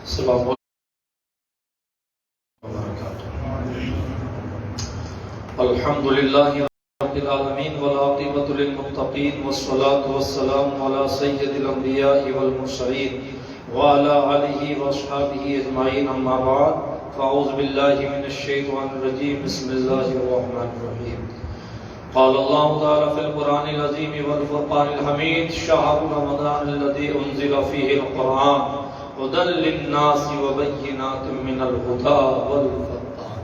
السلام علیکم وبرکاتہ۔ الحمد للہ رب العالمین والعاقبۃ للمتقین والصلاة والسلام علی سید الانبیاء والمرسلین وعلی آلہ واصحابہ اجمعین، اما بعد فاعوذ باللہ من الشیطان الرجیم، بسم اللہ الرحمن الرحیم۔ قال اللہ تعالی فی القرآن العظیم والفرقان الحمید، شہر رمضان الذی انزل فیہ القرآن هدى للناس وبينات من الهدى والفرقان۔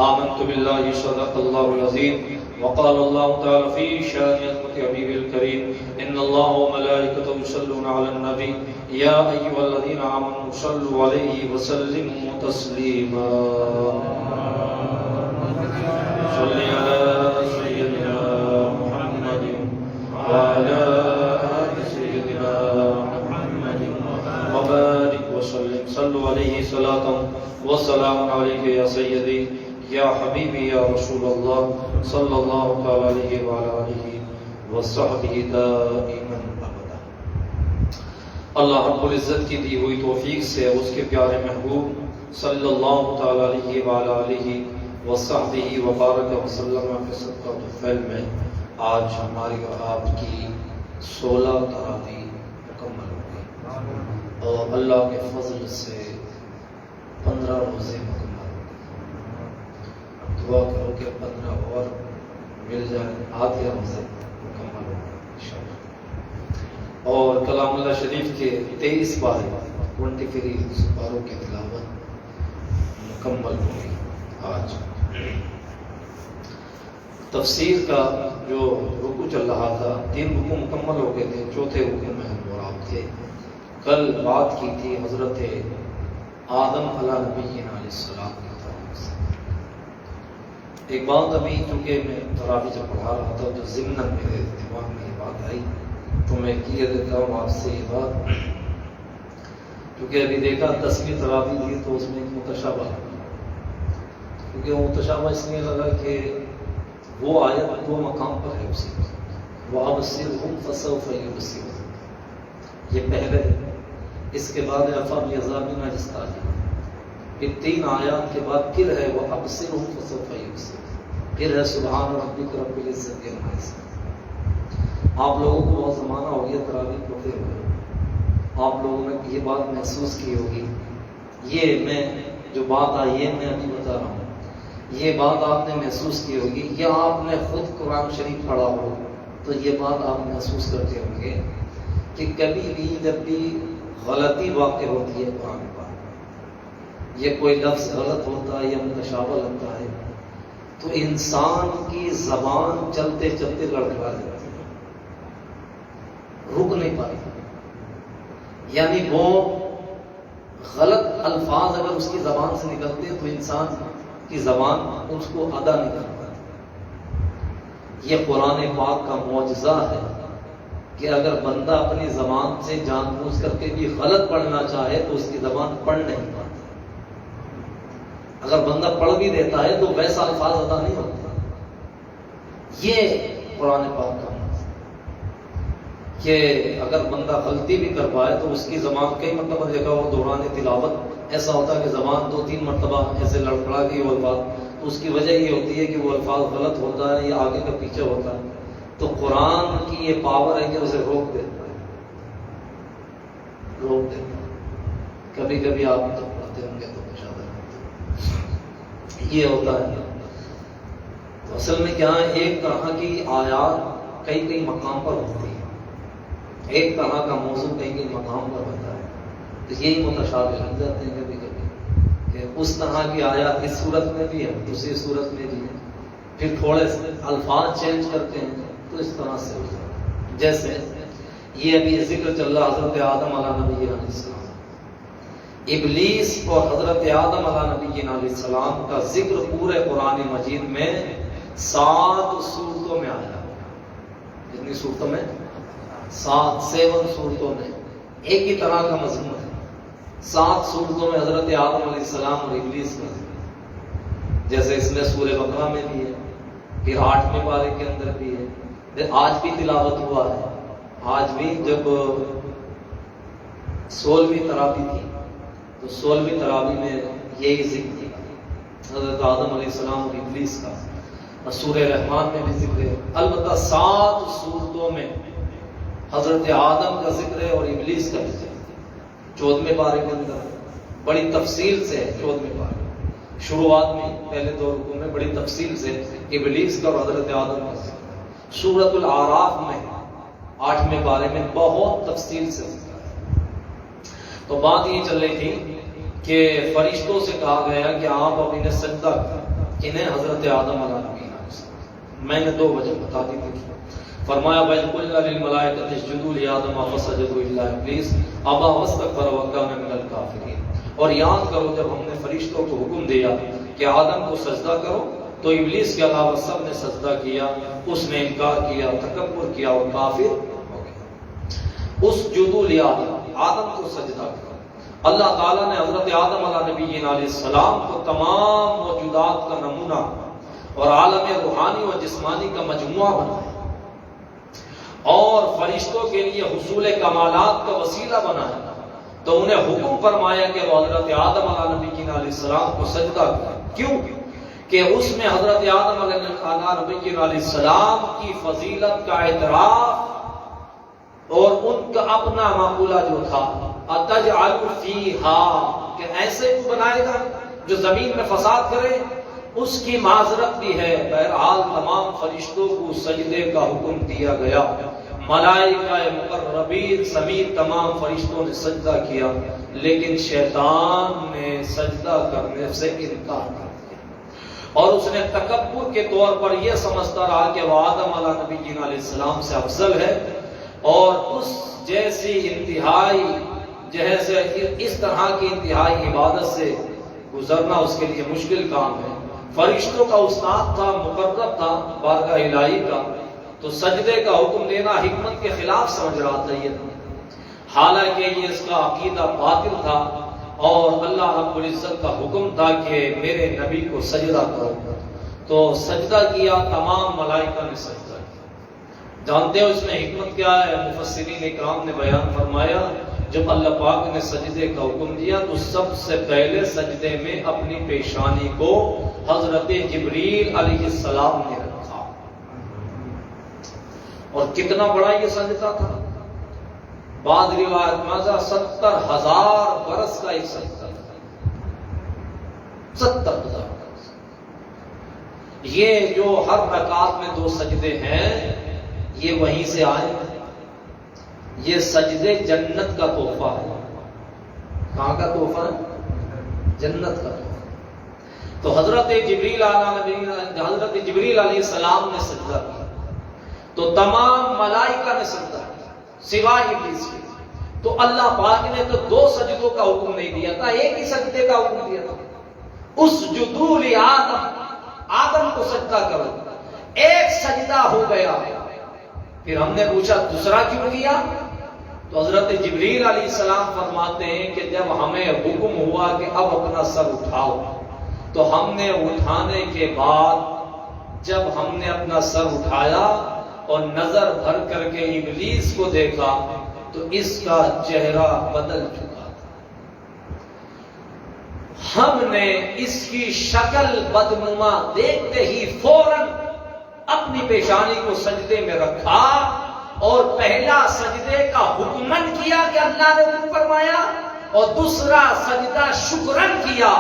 آمنت بالله صدق الله العظيم، وقال الله تعالى في شان حبيبه الكريم إن الله وملائكته يصلون على النبي يا أيها الذين آمنوا صلوا عليه وسلموا تسليما۔ صل على سيدنا محمد وعلى آل سيدنا محمد وبارك وسلم، صلوا عليه صلاة وسلام عليك يا سيدي یا حبیبی یا رسول اللہ صلی اللہ تعالی علیہ وآلہ آلہ وصحبہ دائما ابدا۔ اللہ رب العزت کی دی ہوئی توفیق سے اس کے پیارے محبوب صلی اللہ تعالی علیہ وآلہ آلہ وصحبہ وبارک وسلم کے صدقہ طفیل میں آج ہماری اور آپ کی 16 تراویح مکمل ہو گئی، اور اللہ کے فضل سے 15 روزے مکمل۔ دعا کرو کہ 15 اور مل جائیں، آدھے روزے مکمل ہو گئے انشاءاللہ۔ اور کلام اللہ شریف کے 23 پارے 23 پاروں کی تلاوت مکمل ہو گئی آج۔ تفسیر کا جو رکوع چل رہا تھا، 3 رکوع مکمل ہو گئے تھے، چوتھے رکوع میں ہم اور آپ تھے۔ کل بات کی تھی حضرت آدم علیہ نبینا علیہ السلام کی تعلق سے۔ ایک بات ابھی چونکہ میں تراویح جب پڑھا رہا تھا تو ضمناً میرے دماغ میں یہ بات آئی تو میں کیے دیتا ہوں آپ سے یہ بات، کیونکہ ابھی دیکھا 10ویں تراویح تھی تو اس میں ایک متشابہ لگا، کیونکہ وہ متشابہ اس لیے لگا کہ وہ آیت 2 مقام پر ہے اسی وقت، وَأَبْصِرْهُمْ فَسَوْفَ يُبْصِرُونَ، یہ پہلے، اس کے بعد فَبِعَذَابِنَا يَسْتَعْجِلُونَ، پھر 3 آیات کے بعد پھر ہے وَأَبْصِرْهُمْ فَسَوْفَ يُبْصِرُونَ، پھر ہے سبحان ربک رب العزت عما یصفون۔ آپ لوگوں کو بہت زمانہ ہو گیا تراویح پڑھتے ہوئے، آپ لوگوں نے یہ بات محسوس کی ہوگی، یہ میں جو بات آئی ہے میں ابھی بتا رہا ہوں، یہ بات آپ نے محسوس کی ہوگی، یا آپ نے خود قرآن شریف پڑھا ہو تو یہ بات آپ محسوس کرتے ہوں گے کہ کبھی بھی جب بھی غلطی واقع ہوتی ہے قرآن پاک، یہ کوئی لفظ غلط ہوتا ہے یا متشابہ لگتا ہے تو انسان کی زبان چلتے چلتے لڑکھڑا جاتی ہے، رک نہیں پاتی، یعنی وہ غلط الفاظ اگر اس کی زبان سے نکلتے ہیں تو انسان کی زبان اس کو ادا نہیں کر پاتی۔ یہ قرآن پاک کا معجزہ ہے کہ اگر بندہ اپنی زبان سے جان بوجھ کر کے بھی غلط پڑھنا چاہے تو اس کی زبان پڑھ نہیں پاتی، اگر بندہ پڑھ بھی دیتا ہے تو ویسا الفاظ ادا نہیں ہوتا۔ یہ قرآن پاک کا معجزہ کہ اگر بندہ غلطی بھی کر پائے تو اس کی زبان کئی مرتبہ دیکھا ہو دوران تلاوت ایسا ہوتا ہے کہ زبان 2-3 مرتبہ ایسے لڑکھڑا گئی وہ الفاظ، تو اس کی وجہ یہ ہوتی ہے کہ وہ الفاظ غلط ہوتا ہے یا آگے کا پیچھے ہوتا ہے، تو قرآن کی یہ پاور ہے کہ اسے روک دیتا ہے، روک دیتا ہے۔ کبھی کبھی آپ تک پڑھتے ہوں گے تو مشاہدہ کرتے ہیں، یہ ہوتا ہے۔ تو اصل میں کیا ہے، ایک طرح کی آیات کئی مقام پر ہوتی ہے، ایک طرح کا موضوع کئی مقام پر ہوتا ہے، تو یہی متشابہ لگ جاتے ہیں کبھی کبھی کہ اس طرح کی آیات اس صورت میں بھی ہے، دوسری صورت میں بھی ہے، پھر تھوڑے سے الفاظ چینج کرتے ہیں تو اس طرح سے ہو جاتا ہے۔ جیسے یہ ابھی ذکر چل رہا حضرت آدم علیہ نبی علیہ السلام، ابلیس اور حضرت آدم علیہ نبی علیہ السلام کا ذکر پورے قرآن مجید میں 7 صورتوں میں آیا۔ کتنی صورتوں میں؟ 7 صورتوں میں ایک ہی طرح کا مضمون ہے۔ 7 صورتوں میں حضرت آدم علیہ السلام اور ابلیس کا ذکر، جیسے اس میں سورہ بقرہ میں بھی ہے، پھر 8ویں پارے کے اندر بھی ہے، آج بھی تلاوت ہوا ہے، آج بھی جب 16ویں تراویح تھی تو 16ویں تراویح میں یہی ذکر ہے حضرت آدم علیہ السلام اور ابلیس کا، اور سورہ رحمان میں بھی ذکر ہے۔ البتہ 7 سورتوں میں حضرت آدم کا ذکر ہے اور ابلیس کا بھی ذکر ہے۔ 14ویں پارے کے اندر بڑی تفصیل سے ہے، 14ویں پارے شروعات میں پہلے 2 رکوع میں بڑی تفصیل سے ابلیس کا اور حضرت آدم کا ذکر ہے۔ سورۃ الاعراف میں 8ویں پارے میں بہت تفصیل سے ذکر ہے۔ تو بات یہ چل رہی تھی کہ فرشتوں سے کہا گیا کہ آپ اب انہیں سجدہ کریں، انہیں حضرت آدم علیہ السلام۔ میں نے 2 وجہ بتا دی تھی، فرمایا وَإِذْ قُلْنَا لِلْمَلَائِكَةِ اسْجُدُوا لِآدَمَ فَسَجَدُوا إِلَّا إِبْلِيسَ أَبَىٰ وَاسْتَكْبَرَ وَكَانَ مِنَ الْكَافِرِينَ۔ اور یاد کرو جب ہم نے فرشتوں کو حکم دیا کہ آدم کو سجدہ کرو تو ابلیس کے علاوہ سب نے سجدہ کیا، اس نے انکار کیا، تکبر کیا اور کافر ہو گیا۔ اسجدوا لآدم، آدم کو سجدہ کرو۔ اللہ تعالیٰ نے حضرت آدم علیہ السلام کو تمام موجودات کا نمونہ اور عالم روحانی و جسمانی کا مجموعہ بنایا اور فرشتوں کے لیے حصول کمالات کا وسیلہ بنایا، تو انہیں حکم فرمایا کہ وہ حضرت آدم علیہ السلام کو سجدہ کریں۔ کیوں کہ اس میں حضرت آدم علیہ السلام کی فضیلت کا اعتراف اور ان کا اپنا معقولہ جو تھا اتجعل فیہا، کہ ایسے کو بنائے گا جو زمین میں فساد کرے، اس کی معذرت بھی ہے۔ بہرحال تمام فرشتوں کو سجدے کا حکم دیا گیا، ملائکہ مقربین سمیت تمام فرشتوں نے سجدہ کیا، لیکن شیطان نے سجدہ کرنے سے انکار کر دیا اور اس نے تکبر کے طور پر یہ سمجھتا رہا کہ وہ آدم علیہ السلام سے افضل ہے، اور اس جیسی انتہائی جیسے اس طرح کی انتہائی عبادت سے گزرنا اس کے لیے مشکل کام ہے۔ فرشتوں کا استاد تھا، مقرب تھا بارگاہ الہی کا، تو سجدے کا حکم دینا حکمت کے خلاف سمجھ رہا تھا یہ، حالانکہ یہ اس کا عقیدہ باطل تھا اور اللہ رب العزت کا حکم تھا کہ میرے نبی کو سجدہ کرو، تو سجدہ کیا، تمام ملائکہ نے سجدہ کیا۔ جانتے ہو اس میں حکمت کیا ہے؟ مفسرین اکرام نے بیان فرمایا جب اللہ پاک نے سجدے کا حکم دیا تو سب سے پہلے سجدے میں اپنی پیشانی کو حضرت جبریل علیہ السلام نے رکھا، اور کتنا بڑا یہ سجدہ تھا، بعض روایت میں 70,000 برس کا ایک سجدہ تھا، 70,000 برس۔ یہ جو ہر رکعت میں 2 سجدے ہیں یہ وہیں سے آئے ہیں، یہ سجدے جنت کا تحفہ ہے۔ کہاں کا تحفہ ہے؟ جنت کا تحفہ۔ تو حضرت جبریل علیہ السلام نے سجدہ کیا تو تمام ملائکہ نے سجدہ کیا سوائے ابلیس کے۔ تو اللہ پاک نے تو 2 سجدوں کا حکم نہیں دیا تھا، ایک ہی سجدے کا حکم دیا تھا، اسجدوا لآدم، آدم کو سجدہ کرو، ایک سجدہ ہو گیا۔ پھر ہم نے پوچھا دوسرا کیوں کیا؟ تو حضرت جبریل علیہ السلام فرماتے ہیں کہ جب ہمیں حکم ہوا کہ اب اپنا سر اٹھاؤ، تو ہم نے اٹھانے کے بعد جب ہم نے اپنا سر اٹھایا اور نظر بھر کر کے ابلیس کو دیکھا تو اس کا چہرہ بدل چکا تھا۔ ہم نے اس کی شکل بدنما دیکھتے ہی فوراً اپنی پیشانی کو سجدے میں رکھا اور پہلا سجدے کا حکمن کیا کہ اللہ نے حکم فرمایا، اور دوسرا سجدہ شکرن کیا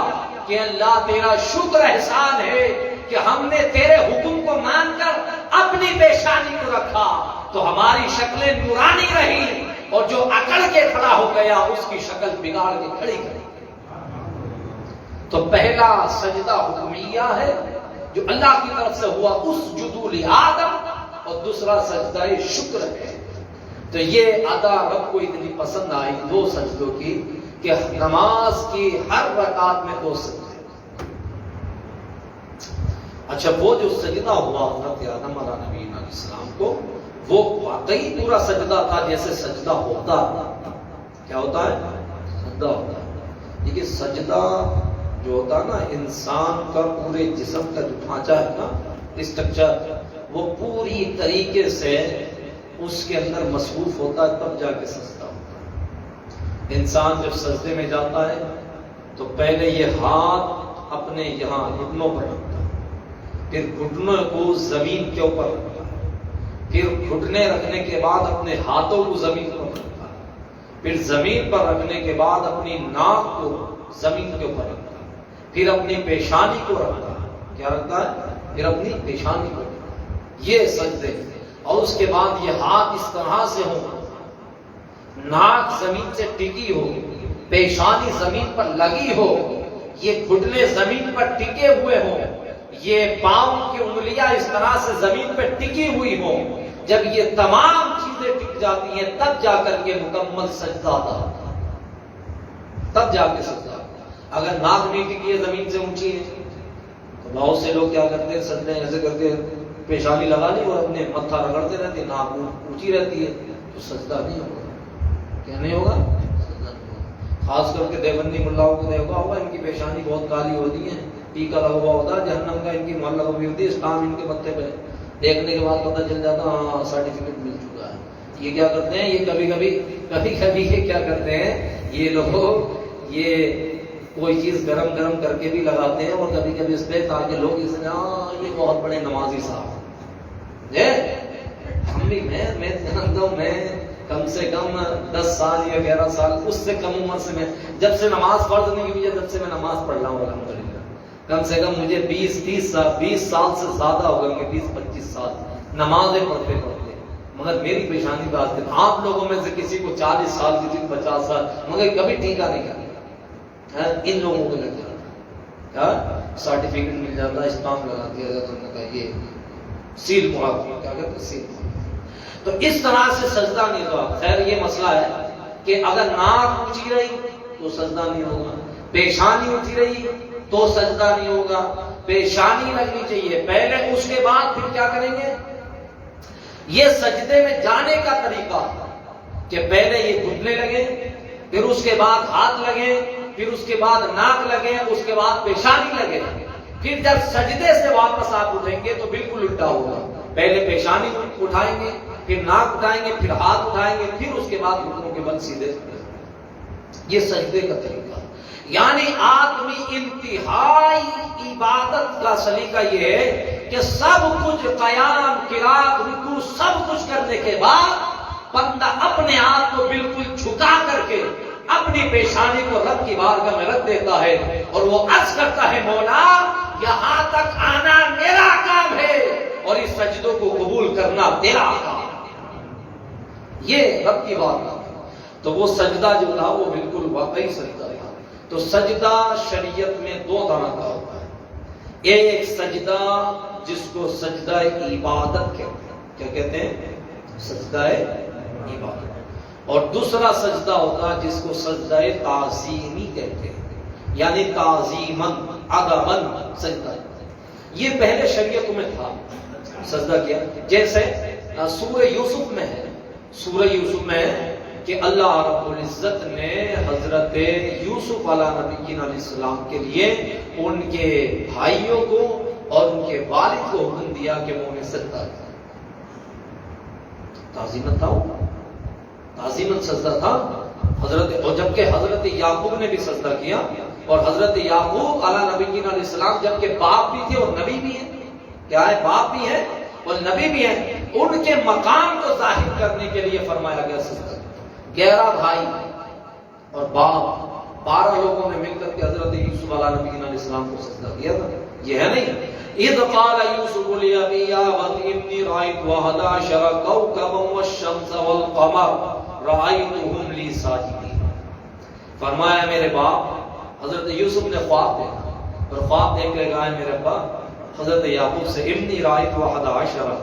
کہ اللہ تیرا شکر احسان ہے کہ ہم نے تیرے حکم کو مان کر اپنی پیشانی کو رکھا تو ہماری شکلیں نورانی رہی، اور جو اکڑ کے کھڑا ہو گیا اس کی شکل بگاڑ کے کھڑی کری۔ تو پہلا سجدہ حکمیہ ہے جو اللہ کی طرف سے ہوا، اسجدوا لآدم، اور دوسرا سجدہ شکر ہے۔ تو یہ ادا رب کو اتنی پسند آئی 2 سجدوں کی کہ نماز کی ہر رکعت میں 2 سجدے۔ اچھا، وہ جو سجدہ ہوا حضرت آدم علیہ السلام کو، وہ واقعی پورا سجدہ تھا جیسے سجدہ ہوتا ہے۔ کیا ہوتا ہے؟ سجدہ ہوتا ہے۔ دیکھیے سجدہ جو ہوتا ہے نا، انسان کا پورے جسم کا جو ڈھانچہ ہے نا، اسٹرکچر، وہ پوری طریقے سے اس کے اندر مصروف ہوتا ہے، تب جا کے سجدہ ہوتا ہے۔ انسان جب سجدے میں جاتا ہے تو پہلے یہ ہاتھ اپنے یہاں گھٹنوں پر رکھتا، پھر گھٹنوں کو زمین کے اوپر رکھتا، پھر گھٹنے رکھنے کے بعد اپنے ہاتھوں کو زمین پر رکھتا، پھر زمین پر رکھنے کے بعد اپنی ناک کو زمین کے اوپر رکھتا، پھر اپنی پیشانی کو رکھتا، کیا رکھتا ہے؟ پھر اپنی پیشانی کو رکھتا، یہ سجدے۔ اور اس کے بعد یہ ہاتھ اس طرح سے ہو، ناک زمین سے ٹکی ہو، پیشانی زمین پر لگی ہو، یہ گھٹنے زمین پر ٹکے ہوئے ہوں، یہ پاؤں کی انگلیاں اس طرح سے زمین پر ٹکی ہوئی ہوں۔ جب یہ تمام چیزیں ٹک جاتی ہیں تب جا کر کے مکمل سجدہ ادا ہوتا ہے، تب جا کے سجدہ ہوتا ہے۔ اگر ناک نہیں ٹکی ہے، زمین سے اونچی ہے، تو بہت سے لوگ کیا کرتے ہیں، سجدے ایسے کر کے پیشانی لگا لی اور اپنے متھا رگڑتے رہتے، ناک اونچی رہتی ہے، تو سجدہ نہیں ہوگا۔ کیا نہیں ہوگا؟ سجدہ نہیں ہوگا۔ خاص کر کے دیوبندی ملاؤں کو دیکھا ہوگا، ان کی پیشانی بہت کالی ہوتی ہے، ٹیکا لگا ہوا ہوتا ہے، جہنم کا ان کی مہر لگا ہوئی ہوتی ہے، اسٹام ان کے متھے پہ، دیکھنے کے بعد پتہ چل جاتا ہاں سرٹیفکیٹ مل چکا ہے۔ یہ کیا کرتے ہیں، یہ کبھی کبھی یہ کیا کرتے ہیں، یہ لوگ یہ کوئی چیز گرم کر کے بھی لگاتے ہیں، اور کبھی کبھی اس پہ، تاکہ لوگ اس میں یہ بہت بڑے نمازی صاحب ہم بھی، میں جانتا ہوں، میں کم سے کم 10 سال یا 11 سال، اس سے کم عمر سے، میں جب سے نماز فرض نہیں ہوئی ہے تب سے میں نماز پڑھ رہا ہوں الحمدللہ۔ کم سے کم مجھے 20 سال سے زیادہ ہو گئے، 20-25 سال نمازیں پڑھتے، مگر میری پیشانی بات ہے، آپ لوگوں میں سے کسی کو 40 سال، کسی کو 50 سال، مگر کبھی ٹیکا نہیں کرتا، ان لوگوں کو لگ جاتا ہے، سرٹیفکیٹ مل جاتا ہے، اسٹامپ لگا دیا جاتا ہے، کہا یہ سیل مہر، کیا کہتے ہیں، سیل مہر۔ تو اس طرح سے سجدہ نہیں ہوگا۔ خیر یہ مسئلہ ہے کہ اگر ناک اونچی رہی تو سجدہ نہیں ہوگا، پیشانی اونچی رہی تو سجدہ نہیں ہوگا، پیشانی لگنی چاہیے پہلے، اس کے بعد پھر کیا کریں گے، یہ سجدے میں جانے کا طریقہ کہ پہلے یہ گھٹنے لگے، پھر اس کے بعد ہاتھ لگے، پھر اس کے بعد ناک لگے، اس کے بعد پیشانی لگے، پھر جب سجدے سے واپس آپ اٹھیں گے تو بالکل الٹا ہوگا، پہلے پیشانی اٹھائیں گے، پھر ناک اٹھائیں گے، پھر ہاتھ اٹھائیں گے، پھر اس کے بعد گھٹنوں کے بل سیدھے۔ یہ سجدے کا طریقہ، یعنی آدمی انتہائی عبادت کا سلیقہ یہ ہے کہ سب کچھ قیام، قرات، رکوع سب کچھ کرنے کے بعد بندہ اپنے آپ کو بالکل جھکا کر کے اپنی پیشانی کو رب کی بارگاہ میں رکھ دیتا ہے، اور وہ عرض کرتا ہے، مولا یہاں تک آنا میرا کام ہے اور اس سجدوں کو قبول کرنا تیرا کام ہے۔ یہ رب کی بات ہے۔ تو وہ سجدہ جو تھا وہ بالکل واقعی سجدہ تھا۔ تو سجدہ شریعت میں 2 طرح کا ہوتا ہے، ایک سجدہ جس کو سجدہ عبادت کہتے ہیں، کیا کہتے ہیں، سجدہ عبادت، اور دوسرا سجدہ ہوتا ہے جس کو سجدہ تعظیمی کہتے ہیں، یعنی تعظیماً، عظماً سجدہ۔ یہ پہلے شریعت میں تھا، سجدہ کیا، جیسے سورہ یوسف میں ہے، سورہ یوسف میں ہے کہ اللہ رب العزت نے حضرت یوسف علیہ نبی علیہ السلام کے لیے ان کے بھائیوں کو اور ان کے والد کو حکم دیا کہ وہ انہیں سجدہ کریں۔ تعظیماً تھا، تعظیماً سجدہ تھا حضرت، اور جبکہ حضرت یعقوب نے بھی سجدہ کیا، اور حضرت یعقوب علیہ نبی علیہ السلام جبکہ باپ بھی تھے اور نبی بھی ہیں، کیا ہے، باپ بھی ہیں اور نبی بھی ہیں، ان کے مقام کو ظاہر کرنے کے لیے فرمایا گیا سجدہ۔ 11 بھائی اور باپ، 12 لوگوں نے مل کر کے حضرت یوسف علیہ نبی علیہ السلام کو سجدہ کیا تھا۔ یہ ہے نہیں، اذ قال یوسف لأبی یا ابت انی رأیت 11 کوکبا والشمس والقمر رأیتهم لی ساجدین۔ فرمایا میرے باپ، حضرت یوسف نے خواب دیکھا، اور خواب دیکھ کے کہا میرے باپ حضرت یعقوب سے، انی رأیت 11،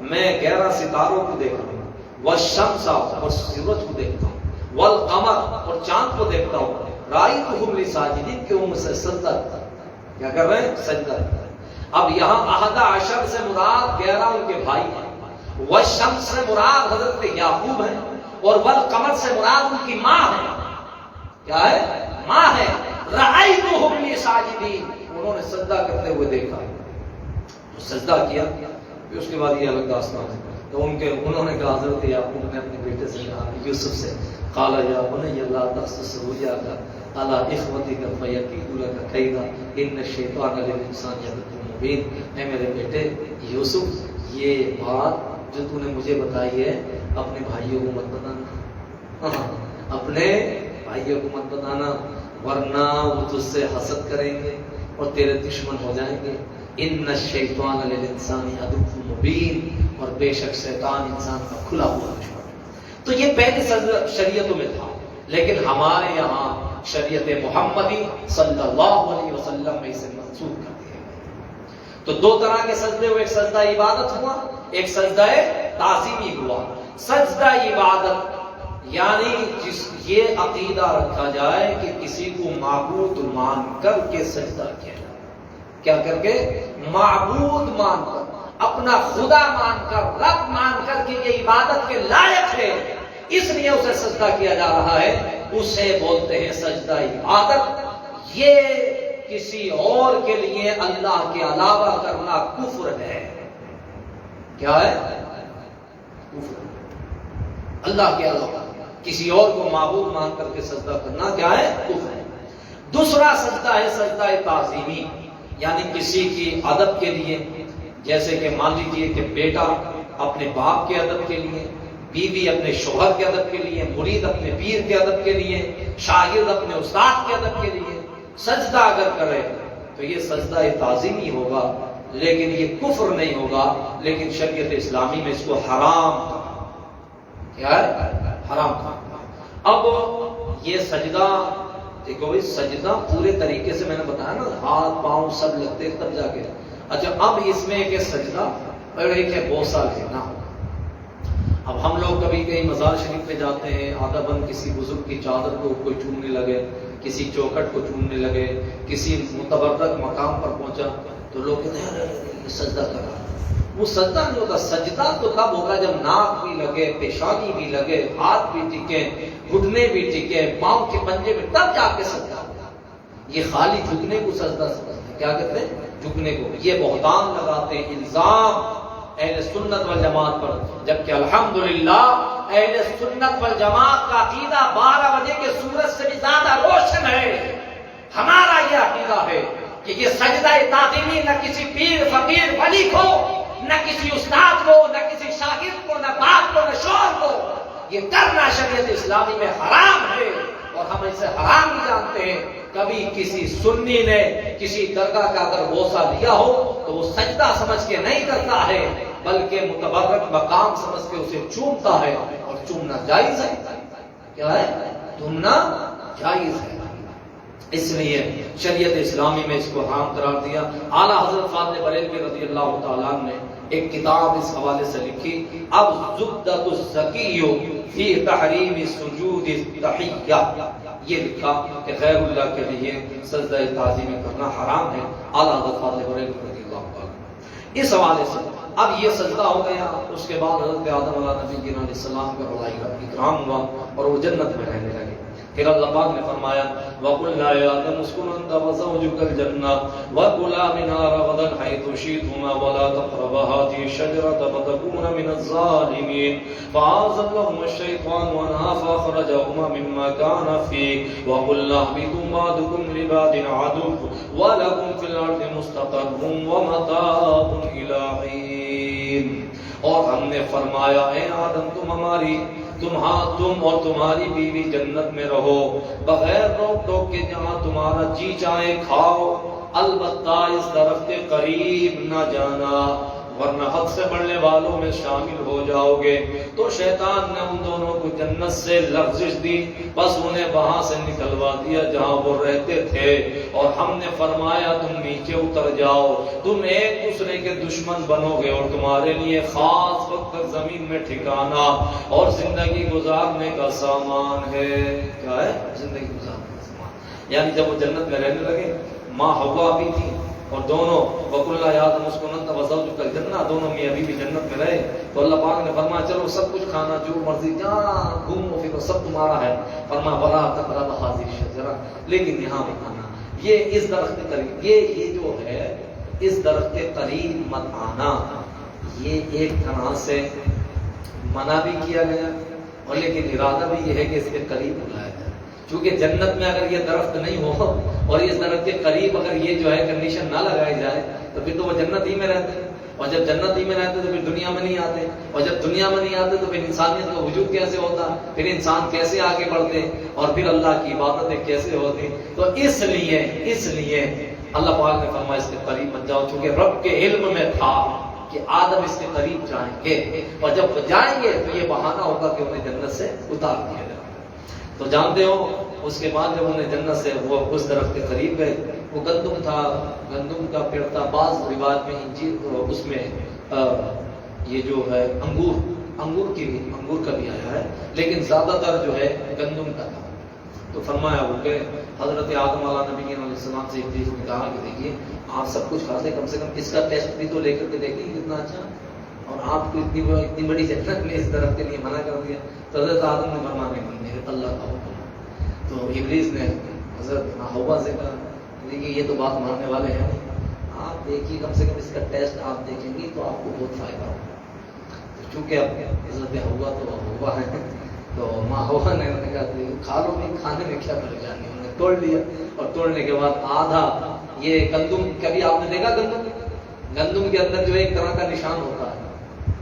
میں 11 ستاروں کو دیکھ رہا ہوں، والشمس اور سورج کو دیکھتا ہوں، والقمر اور چاند کو دیکھتا ہوں، رأیتهم لی ساجدین، کہ وہ مجھ سے سجدہ کرتا ہے۔ کیا کر رہے ہیں؟ سجدہ کرتا ہے۔ اب یہاں 11 سے مراد 11 ان کے بھائی ہیں، والشمس سے مراد حضرت یعقوب ہیں، اور والقمر سے مراد ان کی ماں ہے۔ کیا ہے؟ ماں ہے۔ رأیتهم لی ساجدین، انہوں نے سجدہ کرتے ہوئے دیکھا، تو سجدہ کیا۔ پھر اس کے بعد یہ الگ داستان ہے، تو انہوں نے کہا، حضرت یعقوب نے اپنے بیٹے سے کہا، یوسف سے، قال یا بنی لا تقصص رؤیاک الا اخوتک فیکید لک کیدا ان الشیطان للانسان عدو مبین۔ اے میرے بیٹے یوسف، یہ بات جو تو نے مجھے بتائی ہے اپنے بھائیوں کو مت بتانا، اپنے بھائیوں کو مت بتانا، ورنہ وہ تجھ سے حسد کریں گے اور تیرے دشمن ہو جائیں گے۔ ان الشیطان للانسان عدو مبین، اور بے شک شیطان انسان کا کھلا ہوا دشمن ہے۔ تو یہ پہلے شریعتوں میں تھا، لیکن ہمارے یہاں شریعت محمدی صلی اللہ علیہ وسلم میں اسے منسوخ کر دیا گیا۔ تو دو طرح کے سجدے ہوئے، ایک سجدہ عبادت ہوا، ایک سجدہ تعظیمی ہوا۔ سجدہ عبادت یعنی یہ عقیدہ رکھا جائے کہ کسی کو معبود مان کر کے سجدہ کیا جائے۔ کیا کر کے؟ معبود مان کر، اپنا خدا مان کر، رب مان کر کہ یہ عبادت کے لائق ہے، اس لیے اسے سجدہ کیا جا رہا ہے، اسے بولتے ہیں سجدہ عبادت۔ یہ کسی اور کے لیے اللہ کے علاوہ کرنا کفر ہے۔ کیا ہے؟ کفر۔ اللہ کے علاوہ کسی اور کو معبود مان کر کے سجدہ کرنا کیا ہے؟ کفر ہے۔ دوسرا سجدہ ہے سجدہ تعظیمی، یعنی کسی کی ادب کے لیے، جیسے کہ مان لیجیے کہ بیٹا اپنے باپ کے ادب کے لیے، بیوی اپنے شوہر کے ادب کے لیے، مرید اپنے پیر کے ادب کے لیے، شاگرد اپنے استاد کے ادب کے لیے سجدہ اگر کرے تو یہ سجدہ تعظیمی ہوگا، لیکن یہ کفر نہیں ہوگا، لیکن شریعت اسلامی میں اس کو حرام کہا۔ کیا ہے؟ حرام کہا۔ اب یہ سجدہ دیکھو بھائی، سجدہ پورے طریقے سے میں نے بتایا نا، ہاتھ پاؤں سب لگتے تب جا کے۔ اچھا اب اس میں ایک ہے سجدہ اور ایک ہے بوسہ لینا۔ اب ہم لوگ کبھی کہیں مزار شریف پہ جاتے ہیں، آدھا بند کسی بزرگ کی چادر کو کوئی چومنے لگے، کسی چوکھٹ کو چومنے لگے، کسی متبرک مقام پر پہنچا تو لوگ کہتے ہیں یہ سجدہ کر رہا ہے۔ وہ سجدہ نہیں ہوتا۔ سجدہ تو تب ہوگا جب ناک بھی لگے، پیشانی بھی لگے، ہاتھ بھی ٹکے، گھٹنے بھی ٹکے، پاؤں کے پنجے میں، تب جا کے سجدہ ہوگا۔ یہ خالی جھکنے کو سجدہ سمجھتے ہیں۔ کیا کہتے ہیں؟ جھکنے کو۔ یہ بہتان لگاتے ہیں، الزام اہل سنت والجماعت پر، جبکہ الحمدللہ اہل سنت والجماعت کا عقیدہ 12 بجے کے سورج سے بھی زیادہ روشن ہے۔ ہمارا یہ عقیدہ ہے کہ یہ سجدہ تعظیمی نہ کسی پیر فقیر ولی کو، نہ کسی استاد کو، نہ کسی شاگرد کو، نہ باپ کو، نہ شوہر کو، یہ کرنا شریعت اسلامی میں حرام ہے، اور ہم اسے حرام ہی جانتے ہیں۔ کبھی کسی سنی نے کسی درگاہ کا اگر بوسہ لیا ہو تو وہ سجدہ سمجھ کے نہیں کرتا ہے، بلکہ متبرک مقام سمجھ کے اسے چومتا ہے، اور چومنا جائز ہے۔ کیا ہے؟ چومنا جائز ہے۔ اس لیے شریعت اسلامی میں اس کو حرام قرار دیا۔ اعلیٰ حضرت فاضل بریلوی رضی اللہ تعالیٰ عنہ نے ایک کتاب اس حوالے سے لکھی، اب زبدۃ الزکی فی تحریم سجود التحیہ، یہ لکھا کہ غیر اللہ کے لیے سجدہ تعظیم کرنا حرام ہے، اعلیٰ حضرت فاضل بریلوی رضی اللہ تعالیٰ۔ اس حوالے سے اب یہ سجدہ ہو گیا، اس کے بعد حضرت آدم علیہ نبی علیہ السلام کا بڑا اکرام ہوا اور وہ جنت میں رہنے لگے۔ پھر اللہ پاک نے فرمایا وَقُلْنَا يَا آدَمُ اسْكُنْ أَنْتَ وَزَوْجُكَ الْجَنَّةَ وَكُلَا مِنْهَا رَغَدًا حَيْثُ شِئْتُمَا وَلَا تَقْرَبَا هَٰذِهِ الشَّجَرَةَ فَتَكُونَا مِنَ الظَّالِمِينَ فَأَزَلَّهُمَا الشَّيْطَانُ عَنْهَا فَأَخْرَجَهُمَا مِمَّا كَانَ فِيهِ وَقُلْنَا اهْبِطُوا بَعْضُكُمْ لِبَعْضٍ عَدُوٌّ وَلَكُمْ فِي الْأَرْضِ مُسْتَقَرٌّ وَمَتَاعٌ إِلَىٰ حِينٍ۔ اور ہم نے فرمایا اے آدم تم اور تمہاری بیوی جنت میں رہو بغیر روک ٹوک کے، جہاں تمہارا جی چاہے کھاؤ، البتہ اس درخت کے قریب نہ جانا، ورنہ حد سے بڑھنے والوں میں شامل ہو جاؤ گے۔ تو شیطان نے ان دونوں کو جنت سے لغزش دی، بس انہیں وہاں سے نکلوا دیا جہاں وہ رہتے تھے، اور ہم نے فرمایا تم نیچے اتر جاؤ، تم ایک دوسرے کے دشمن بنو گے، اور تمہارے لیے خاص وقت تک زمین میں ٹھکانا اور زندگی گزارنے کا سامان ہے۔ کیا ہے؟ زندگی گزارنے کا سامان۔ یعنی جب وہ جنت میں رہنے لگے، ماں حوا بھی تھی اور دونوں وَقُلْنَا يَا آدَمُ اسْكُنْ أَنْتَ وَزَوْجُكَ الْجَنَّةَ، دونوں میاں بیوی جنت میں رہے، تو اللہ پاک نے فرمایا چلو سب کچھ کھانا، جو مرضی جہاں گھومو پھرو سب تمہارا ہے، فرمایا وَلَا تَقْرَبَا هَٰذِهِ الشَّجَرَةَ، لیکن یہاں مت آنا، یہ اس درخت کے قریب، یہ جو ہے اس درخت کے قریب مت آنا، یہ ایک طرح سے منع بھی کیا گیا، اور لیکن ارادہ بھی یہ ہے کہ اس کے قریب بلایا جائے۔ چونکہ جنت میں اگر یہ درخت نہیں ہو اور اس درخت کے قریب اگر یہ جو ہے کنڈیشن نہ لگائی جائے تو پھر تو وہ جنت ہی میں رہتے ہیں، اور جب جنت ہی میں رہتے تو پھر دنیا میں نہیں آتے، اور جب دنیا میں نہیں آتے تو پھر انسانیت کا وجود کیسے ہوتا، پھر انسان کیسے آگے بڑھتے اور پھر اللہ کی عبادتیں کیسے ہوتی. تو اس لیے اللہ پاک نے فرمایا اس کے قریب مت جاؤ، چونکہ رب کے علم میں تھا کہ آدم اس کے قریب جائیں گے، اور جب جائیں گے تو یہ بہانہ ہوگا کہ انہیں جنت سے اتار دیا جائے. تو جانتے ہو اس کے بعد جب انہیں جنت سے وہ اس درخت کے قریب گئے، وہ گندم تھا، گندم کا پیڑ تھا. بعض روایت میں انجیل اس میں یہ جو ہے انگور کا بھی آیا ہے، لیکن زیادہ تر جو ہے گندم کا تھا. تو فرمایا وہ کہ حضرت آدم علیہ نبی علیہ السلام سے ابلیس نے کہا کہ دیکھیے آپ سب کچھ کھاتے، کم سے کم اس کا ٹیسٹ بھی تو لے کر کے دیکھیے کتنا اچھا، اور آپ کو اتنی بڑی جنت نے اس درخت کے لیے منع کر دیا. تو حضرت آدم نے فرمایا نہیں، اللہ کا حکم. تو ابلیس نے حضرت حوا سے کہا دیکھیے یہ تو بات ماننے والے ہیں نہیں، آپ دیکھیے کم سے کم اس کا ٹیسٹ آپ دیکھیں گی تو آپ کو بہت فائدہ ہوگا. تو چونکہ اب حضرت حوا تو حوا ہے، تو ماں حوا نے کہا کھا لو بھی، کھانے میں کیا پریشانی. انہوں نے توڑ لیا، اور توڑنے کے بعد آدھا یہ گندم، کبھی آپ نے دیکھا گندم کے اندر جو ایک طرح کا نشان ہوتا ہے،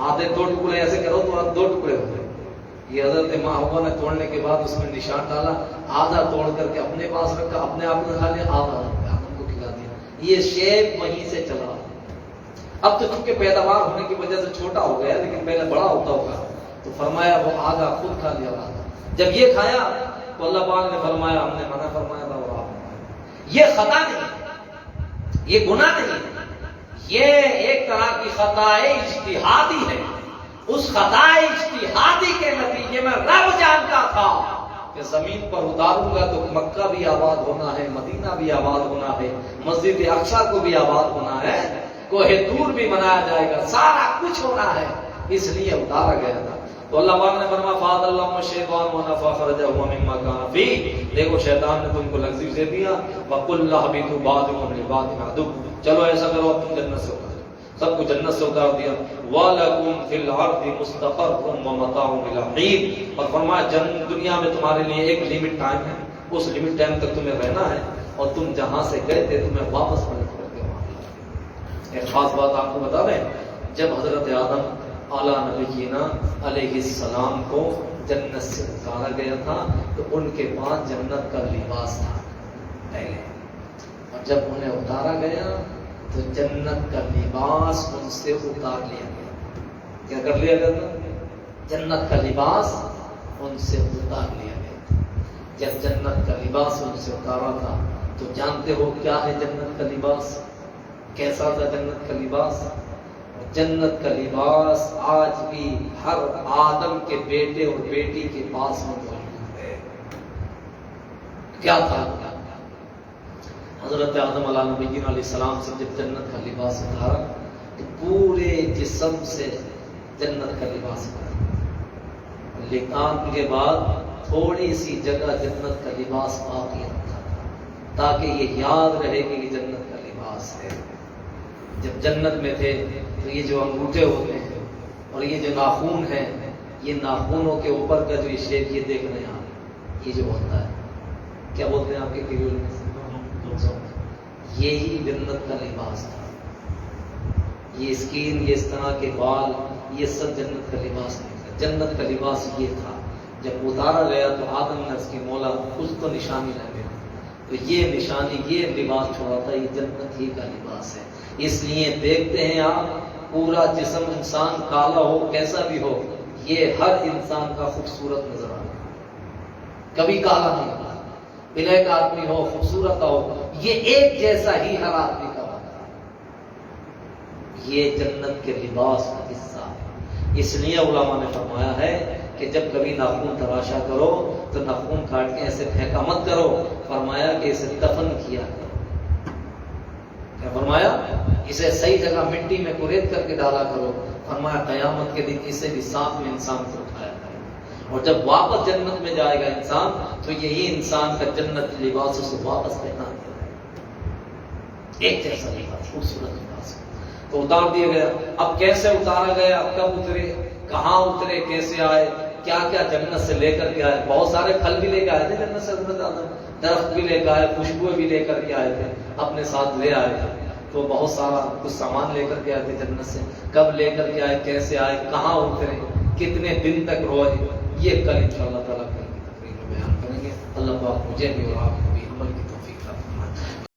آدھے دو ٹکڑے ایسے کرو تو آپ 2 ٹکڑے ہو گئے. یہ حضرت ماں حوا نے توڑنے کے بعد اس میں نشان ڈالا، آدھا توڑ کر کے اپنے پاس رکھا، اپنے آپ نے کھا لیا، آدھا آدم کو کھلا دیا. یہ شیپ وہیں سے چلا. اب تو چونکہ پیداوار ہونے کی وجہ سے چھوٹا ہو گیا، لیکن پہلے بڑا ہوتا ہوگا. تو فرمایا وہ آدھا خود کھا لیا. آدھا جب یہ کھایا تو اللہ پاک نے فرمایا ہم نے منع فرمایا تھا اور آپ. یہ خطا نہیں، یہ گناہ نہیں، یہ ایک طرح کی خطا اجتہادی ہے. اس خطا اجتہادی کے نتیجے میں رب جانتا تھا کہ زمین پر اتاروں گا تو مکہ بھی آباد ہونا ہے، مدینہ بھی آباد ہونا ہے، مسجد اقصی کو بھی آباد ہونا ہے، کوہ طور بھی بنایا جائے گا، سارا کچھ ہونا ہے، اس لیے اتارا گیا تھا. تو اللہ پاک نے فرمایا فَأَضَلَّهُمَ الشَّيْطَانُ وَنَفَخَ فَأَخْرَجَهُمَا مِمَّا كَانَ فِيهِ. دیکھو شیطان نے تم کو لغزش دے دیا. وَقُلْ اهْبِطُوا بَعْضُكُمْ لِبَعْضٍ عَدُوٌّ. چلو ایسا کرو اب تم جنت سے اتار، سب کو جنت سے اتار دیا. وَلَكُمْ فِي الْأَرْضِ مُسْتَقَرٌّ وَمَتَاعٌ إِلَىٰ حِينٍ. اور فرمایا دنیا میں تمہارے لیے ایک لمٹ ٹائم ہے، اس لمٹ ٹائم تک تمہیں رہنا ہے، اور تم جہاں سے گئے تھے تمہیں واپس پلٹ کر کے وہاں. ایک خاص بات آپ کو بتا دیں، جب حضرت آدم اعلیٰ نبینا علیہ السلام کو جنت سے اتارا گیا تھا تو ان کے پاس جنت کا لباس تھا پہلے، اور جب انہیں اتارا گیا تو جنت کا لباس ان سے اتار لیا گیا. کیا کر لیا گیا تھا؟ جنت کا لباس ان سے اتار لیا گیا. جب جنت کا لباس ان سے اتارا تھا تو جانتے ہو کیا ہے جنت کا لباس؟ کیسا تھا جنت کا لباس؟ جنت کا لباس آج بھی ہر آدم کے بیٹے اور بیٹی کے پاس موجود ہے. کیا تھا؟ حضرت آدم علیہ نبی علیہ السلام سے جب جنت کا لباس اتارا تو پورے جسم سے جنت کا لباس اتارا، لیکن کے بعد تھوڑی سی جگہ جنت کا لباس باقی رکھا تھا تاکہ یہ یاد رہے کہ یہ جنت کا لباس ہے. جب جنت میں تھے تو یہ جو انگوٹھے ہوتے ہیں اور یہ جو ناخون ہیں، یہ ناخونوں کے اوپر کا جو یہ شیپ یہ دیکھ رہے ہیں آپ، یہ جو ہوتا ہے کیا بولتے ہیں آپ کے کریول میں؟ یہی جنت کا لباس تھا. یہ اسکین، یہ اس طرح کے بال، یہ سب جنت کا لباس نہیں تھا. جنت کا لباس یہ تھا. جب اتارا گیا تو آدم نے اس کی مولا کچھ تو نشانی رہ گیا، تو یہ نشانی، یہ لباس چھوڑا تھا، یہ جنت ہی کا لباس ہے. اس لیے دیکھتے ہیں آپ پورا جسم انسان کالا ہو کیسا بھی ہو، یہ ہر انسان کا خوبصورت نظر آتا ہے. کبھی کالا نہیں ہوتا، بلیک آدمی ہو خوبصورت ہو، یہ ایک جیسا ہی ہر آدمی کا ہوتا ہے. یہ جنت کے لباس کا حصہ ہے. اس لیے علماء نے فرمایا ہے کہ جب کبھی ناخون تراشا کرو تو ناخون کاٹ کے ایسے پھینکا مت کرو، فرمایا کہ اسے دفن کیا کرو. کیا فرمایا؟ اسے صحیح جگہ مٹی میں کریت کر کے ڈالا کرو. فرمایا قیامت کے دن اسے بھی ساتھ میں انسان کو اٹھایا کرے، اور جب واپس جنت میں جائے گا انسان تو یہی انسان کا جنت لباس اسے واپس پہنا دیا جائے، ایک جیسا لباس، خوبصورت لباس. تو اتار دیا گیا. اب کیسے اتارا گیا، کب اترے، کہاں اترے، کیسے آئے؟ کیا کیا جنت سے لے کر کے آئے. بہت سارے پھل بھی لے کے آئے تھے جنت سے حضرت آدم, درخت بھی لے کے آئے, خوشبوئیں بھی لے کر کے آئے تھے, اپنے ساتھ لے آئے تھے. تو بہت سارا کچھ سامان لے کر کے آئے تھے جنت سے. کب لے کر کے آئے, کیسے آئے, کہاں اترے, کتنے دن تک روئے, یہ کل انشاءاللہ تعالیٰ کل کی تقریر میں بیان کریں گے. اللہ پاک مجھے بھی اور آپ